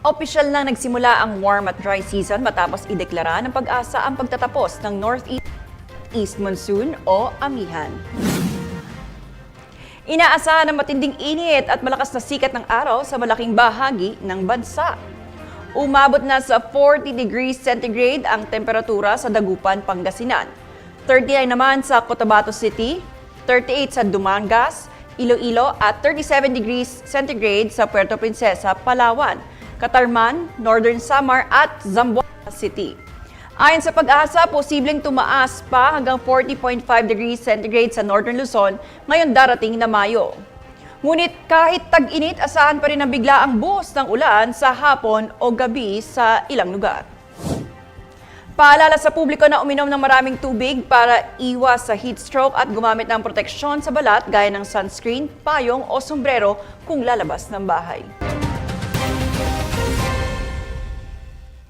Opisyal nang nagsimula ang warm at dry season matapos ideklara ng Pag-asa ang pagtatapos ng Northeast Monsoon o amihan. Inaasahan ng matinding init at malakas na sikat ng araw sa malaking bahagi ng bansa. Umabot na sa 40 degrees centigrade ang temperatura sa Dagupan, Pangasinan. 39 naman sa Cotabato City, 38 sa Dumangas, Iloilo at 37 degrees centigrade sa Puerto Princesa, Palawan, Catarman, Northern Samar at Zamboanga City. Ayon sa Pag-asa, posibleng tumaas pa hanggang 40.5 degrees centigrade sa Northern Luzon ngayong darating na Mayo. Ngunit kahit tag-init, asahan pa rin ang biglaang buhos ng ulan sa hapon o gabi sa ilang lugar. Paalala sa publiko na uminom ng maraming tubig para iwas sa heat stroke at gumamit ng proteksyon sa balat gaya ng sunscreen, payong o sombrero kung lalabas ng bahay.